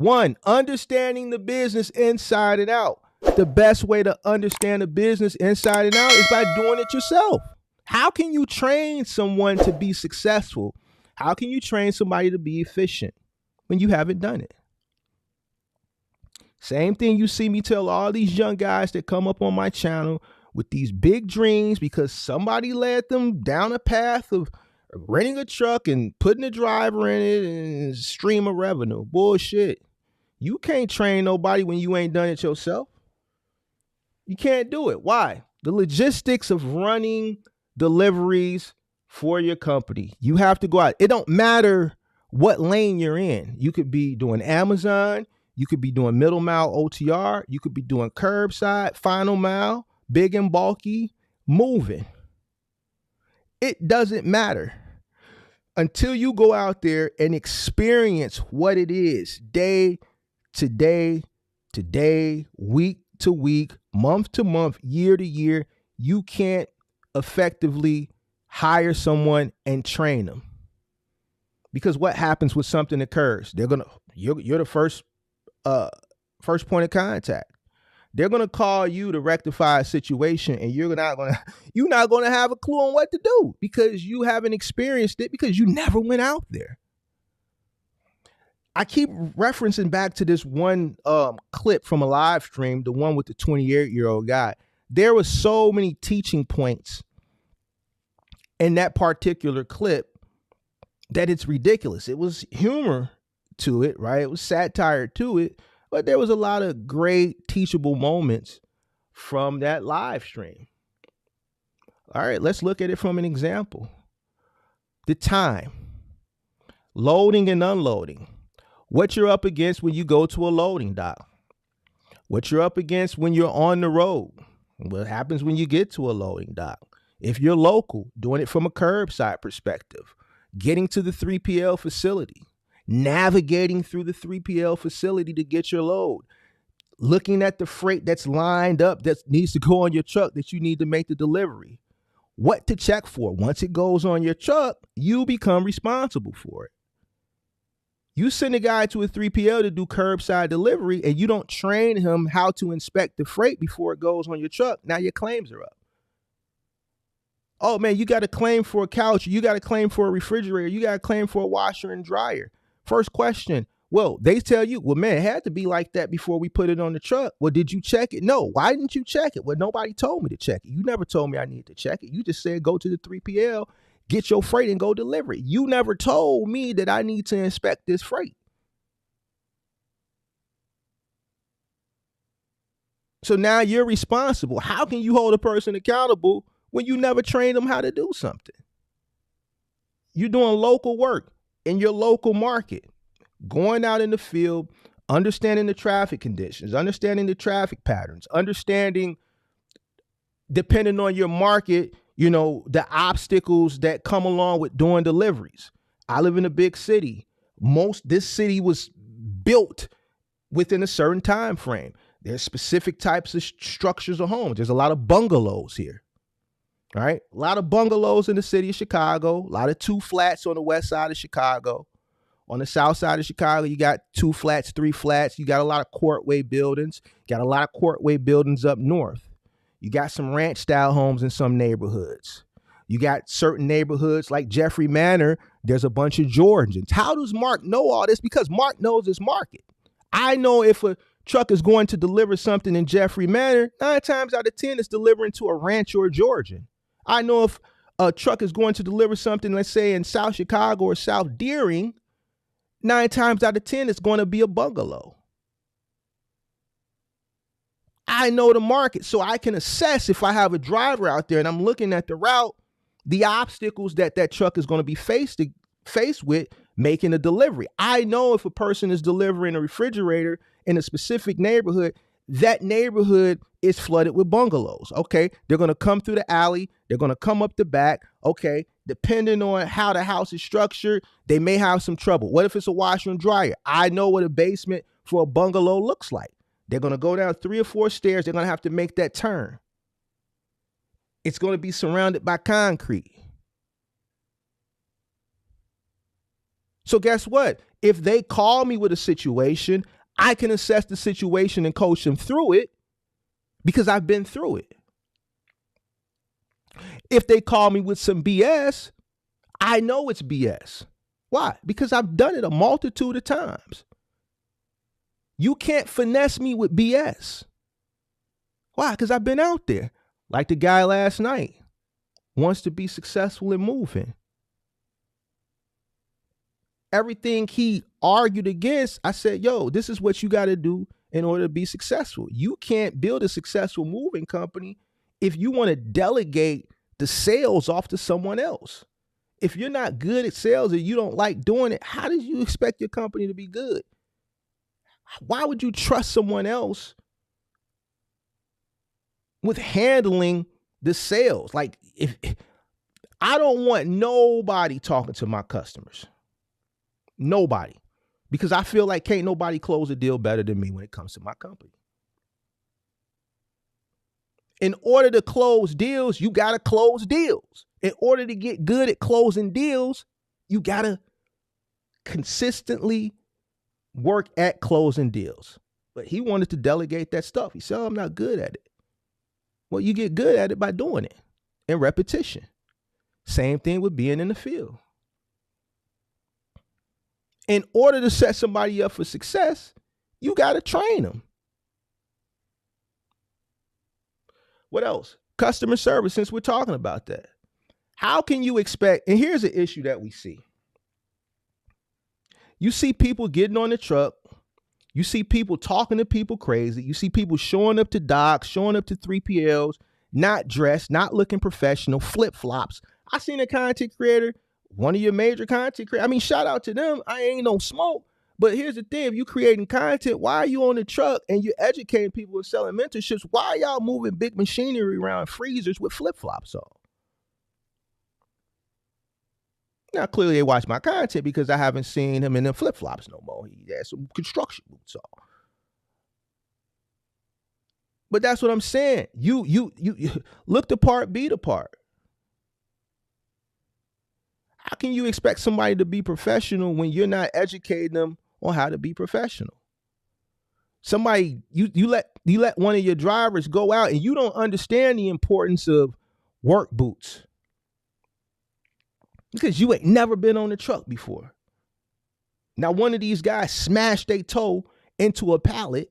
One, understanding the business inside and out. The best way to understand the business inside and out is by doing it yourself. How can you train someone to be successful? How can you train somebody to be efficient when you haven't done it? Same thing you see me tell all these young guys that come up on my channel with these big dreams because somebody led them down a path of renting a truck and putting a driver in it and stream of revenue. Bullshit. You can't train nobody when you ain't done it yourself. You can't do it. Why? The logistics of running deliveries for your company. You have to go out. It don't matter what lane you're in. You could be doing Amazon. You could be doing middle mile OTR. You could be doing curbside, final mile, big and bulky, moving. It doesn't matter until you go out there and experience what it is day to day to day, week to week, month to month, year to year. You can't effectively hire someone and train them. Because what happens when something occurs? You're the first point of contact. They're gonna call you to rectify a situation, and you're not gonna have a clue on what to do because you haven't experienced it because you never went out there. I keep referencing back to this one clip from a live stream, the one with the 28-year-old guy. There were so many teaching points in that particular clip that it's ridiculous. It was humor to it, right? It was satire to it, but there was a lot of great teachable moments from that live stream. All right, let's look at it from an example. The time, loading and unloading, what you're up against when you go to a loading dock, what you're up against when you're on the road, what happens when you get to a loading dock. If you're local, doing it from a curbside perspective, getting to the 3PL facility, navigating through the 3PL facility to get your load, looking at the freight that's lined up that needs to go on your truck that you need to make the delivery, what to check for. Once it goes on your truck, you become responsible for it. You send a guy to a 3PL to do curbside delivery and you don't train him how to inspect the freight before it goes on your truck. Now your claims are up. Oh man, you got a claim for a couch. You got a claim for a refrigerator. You got a claim for a washer and dryer. First question. Well, they tell you, well, man, it had to be like that before we put it on the truck. Well, did you check it? No. Why didn't you check it? Well, nobody told me to check it. You never told me I needed to check it. You just said, go to the 3PL, get your freight and go deliver it. You never told me that I need to inspect this freight. So now you're responsible. How can you hold a person accountable when you never train them how to do something? You're doing local work in your local market, going out in the field, understanding the traffic conditions, understanding the traffic patterns, understanding, depending on your market, the obstacles that come along with doing deliveries. I live in a big city. This city was built within a certain time frame. There's specific types of structures of homes. There's a lot of bungalows here. All right. A lot of bungalows in the city of Chicago, a lot of 2 flats on the west side of Chicago. On the south side of Chicago, you got 2 flats, 3 flats. You got a lot of courtway buildings. Got a lot of courtway buildings up north. You got some ranch style homes in some neighborhoods. You got certain neighborhoods like Jeffrey Manor. There's a bunch of Georgians. How does Mark know all this? Because Mark knows his market. I know if a truck is going to deliver something in Jeffrey Manor, 9 times out of 10 it's delivering to a ranch or a Georgian. I know if a truck is going to deliver something, let's say in South Chicago or South Deering, 9 times out of 10 it's going to be a bungalow. I know the market, so I can assess if I have a driver out there and I'm looking at the route, the obstacles that truck is going to be faced with making a delivery. I know if a person is delivering a refrigerator in a specific neighborhood, that neighborhood is flooded with bungalows. Okay, they're going to come through the alley. They're going to come up the back. Okay, depending on how the house is structured, they may have some trouble. What if it's a washer and dryer? I know what a basement for a bungalow looks like. They're going to go down 3 or 4 stairs. They're going to have to make that turn. It's going to be surrounded by concrete. So guess what? If they call me with a situation, I can assess the situation and coach them through it because I've been through it. If they call me with some BS, I know it's BS. Why? Because I've done it a multitude of times. You can't finesse me with BS. Why? Because I've been out there. Like the guy last night wants to be successful in moving. Everything he argued against, I said, yo, this is what you got to do in order to be successful. You can't build a successful moving company if you want to delegate the sales off to someone else. If you're not good at sales or you don't like doing it, how did you expect your company to be good? Why would you trust someone else with handling the sales? Like, if I don't want nobody talking to my customers. Nobody. Because I feel like can't nobody close a deal better than me when it comes to my company. In order to close deals, you got to close deals. In order to get good at closing deals, you got to consistently work at closing deals. But he wanted to delegate that stuff. He said, oh, I'm not good at it. Well, you get good at it by doing it and repetition. Same thing with being in the field. In order to set somebody up for success, you got to train them. What else? Customer service, since we're talking about that. How can you expect, and here's an issue that we see. You see people getting on the truck. You see people talking to people crazy. You see people showing up to docks, showing up to 3PLs, not dressed, not looking professional, flip-flops. I seen a content creator, one of your major content creators. I mean, shout out to them. I ain't no smoke. But here's the thing. If you're creating content, why are you on the truck and you're educating people and selling mentorships? Why are y'all moving big machinery around freezers with flip-flops on? Now, clearly they watch my content because I haven't seen him in the flip-flops no more. He had some construction boots on. But that's what I'm saying. You look the part, be the part. How can you expect somebody to be professional when you're not educating them on how to be professional? Somebody, you let one of your drivers go out and you don't understand the importance of work boots because you ain't never been on the truck before. Now, one of these guys smashed their toe into a pallet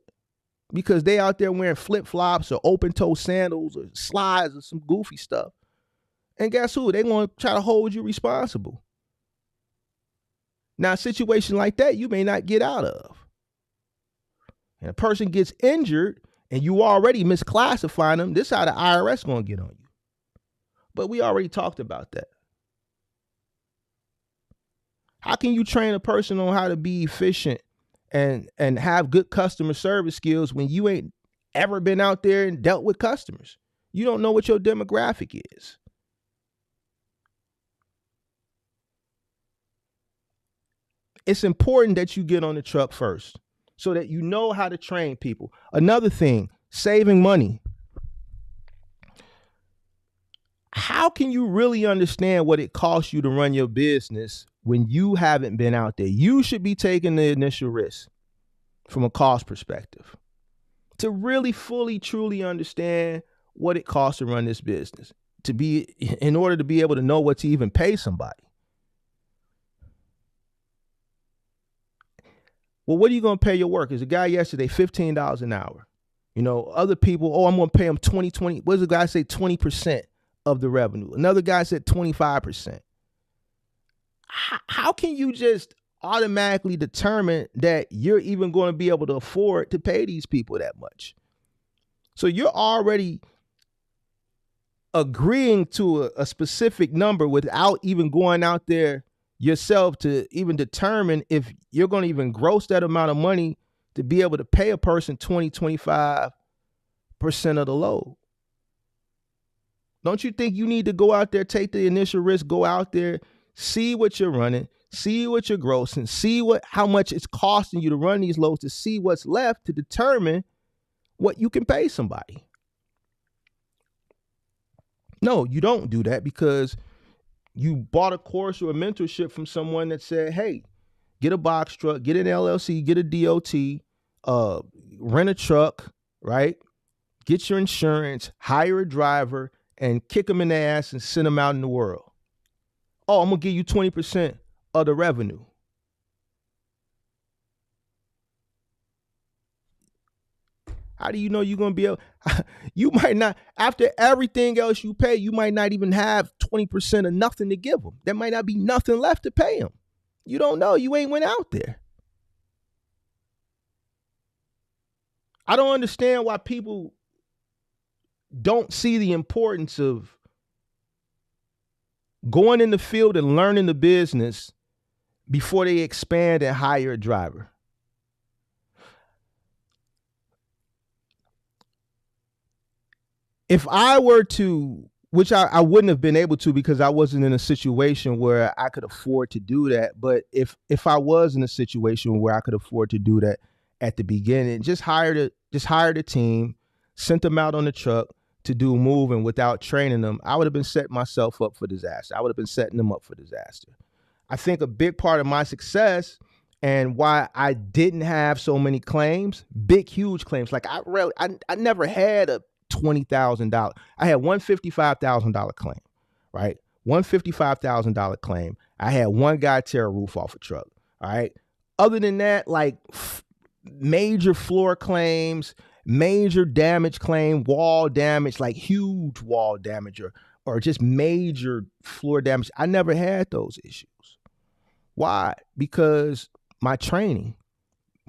because they out there wearing flip-flops or open-toe sandals or slides or some goofy stuff. And guess who? They're going to try to hold you responsible. Now, a situation like that, you may not get out of. And a person gets injured and you already misclassifying them, this is how the IRS going to get on you. But we already talked about that. How can you train a person on how to be efficient and have good customer service skills when you ain't ever been out there and dealt with customers? You don't know what your demographic is. It's important that you get on the truck first so that you know how to train people. Another thing, saving money. How can you really understand what it costs you to run your business when you haven't been out there? You should be taking the initial risk from a cost perspective to really fully, truly understand what it costs to run this business, in order to be able to know what to even pay somebody. Well, what are you going to pay your workers? A guy yesterday, $15 an hour. You know, other people, I'm going to pay them 20. What does the guy say? 20% of the revenue. Another guy said 25%. How can you just automatically determine that you're even going to be able to afford to pay these people that much? So you're already agreeing to a specific number without even going out there yourself to even determine if you're going to even gross that amount of money to be able to pay a person 20-25% of the load. Don't you think you need to go out there, take the initial risk, go out there, see what you're running, see what you're grossing, see how much it's costing you to run these loads, to see what's left to determine what you can pay somebody? No, you don't do that because you bought a course or a mentorship from someone that said, hey, get a box truck, get an LLC, get a DOT, rent a truck, right? Get your insurance, hire a driver, and kick them in the ass and send them out in the world. Oh, I'm going to give you 20% of the revenue. How do you know you're going to be able, you might not, after everything else you pay, you might not even have 20% of nothing to give them. There might not be nothing left to pay them. You don't know. You ain't went out there. I don't understand why people don't see the importance of going in the field and learning the business before they expand and hire a driver. If I were to, which I wouldn't have been able to because I wasn't in a situation where I could afford to do that. But if I was in a situation where I could afford to do that at the beginning, just hired a team, sent them out on the truck to do moving without training them, I would have been setting myself up for disaster. I would have been setting them up for disaster. I think a big part of my success and why I didn't have so many claims, big, huge claims. Like I never had a $20,000. I had one $55,000 claim, right? One $55,000 claim. I had one guy tear a roof off a truck. All right. Other than that, like major floor claims, major damage claim, wall damage, like huge wall damage or just major floor damage. I never had those issues. Why? Because my training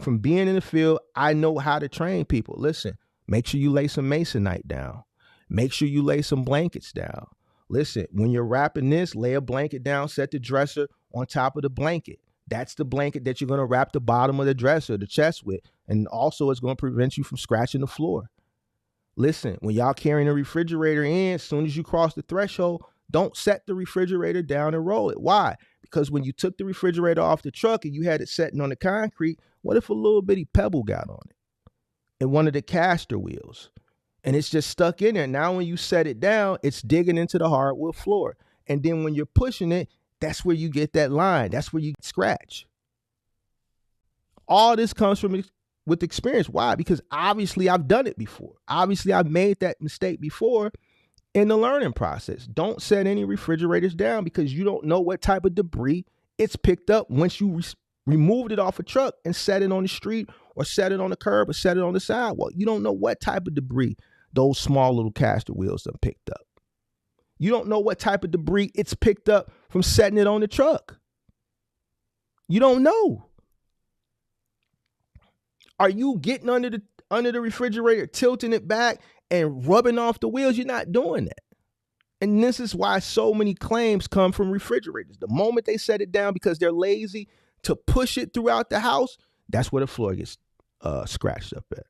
from being in the field, I know how to train people. Listen, make sure you lay some masonite down. Make sure you lay some blankets down. Listen, when you're wrapping this, lay a blanket down, set the dresser on top of the blanket. That's the blanket that you're going to wrap the bottom of the dresser, the chest with. And also it's going to prevent you from scratching the floor. Listen, when y'all carrying a refrigerator in, as soon as you cross the threshold, don't set the refrigerator down and roll it. Why? Because when you took the refrigerator off the truck and you had it setting on the concrete, what if a little bitty pebble got on it and one of the caster wheels and it's just stuck in there? Now when you set it down, it's digging into the hardwood floor. And then when you're pushing it, that's where you get that line. That's where you scratch. All this comes from with experience. Why? Because obviously I've done it before. Obviously I've made that mistake before in the learning process. Don't set any refrigerators down because you don't know what type of debris it's picked up once you removed it off a truck and set it on the street or set it on the curb or set it on the sidewalk. You don't know what type of debris those small little caster wheels have picked up. You don't know what type of debris it's picked up from setting it on the truck. You don't know. Are you getting under the refrigerator, tilting it back and rubbing off the wheels? You're not doing that. And this is why so many claims come from refrigerators. The moment they set it down because they're lazy to push it throughout the house, that's where the floor gets scratched up at.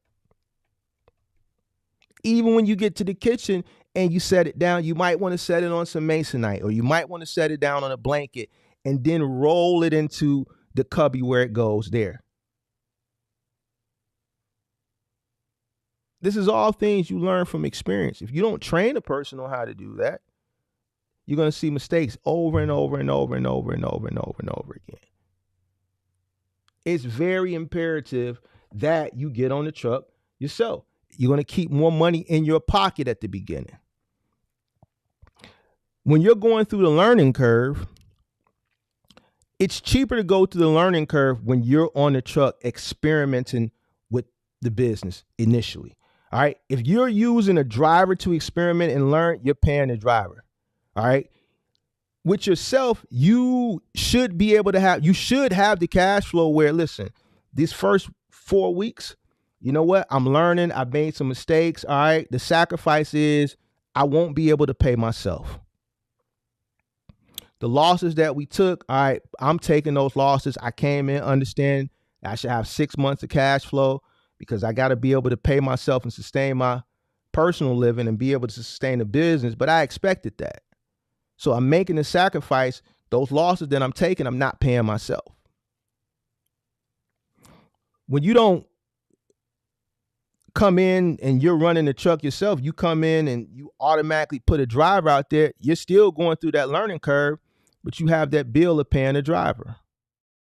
Even when you get to the kitchen and you set it down, you might want to set it on some masonite, or you might want to set it down on a blanket and then roll it into the cubby where it goes there. This is all things you learn from experience. If you don't train a person on how to do that, you're going to see mistakes over and over and over and over and over and over and over again. It's very imperative that you get on the truck yourself. You're going to keep more money in your pocket at the beginning. When you're going through the learning curve, it's cheaper to go through the learning curve when you're on the truck experimenting with the business initially. All right. If you're using a driver to experiment and learn, you're paying the driver. All right. With yourself, you should be able to have the cash flow where, listen, these first 4 weeks, you know what? I'm learning. I've made some mistakes. All right. The sacrifice is I won't be able to pay myself. The losses that we took, all right, I'm taking those losses. I came in understanding I should have 6 months of cash flow because I got to be able to pay myself and sustain my personal living and be able to sustain the business. But I expected that. So I'm making the sacrifice. Those losses that I'm taking, I'm not paying myself. When you don't come in and you're running the truck yourself, you come in and you automatically put a driver out there. You're still going through that learning curve, but you have that bill of paying a driver.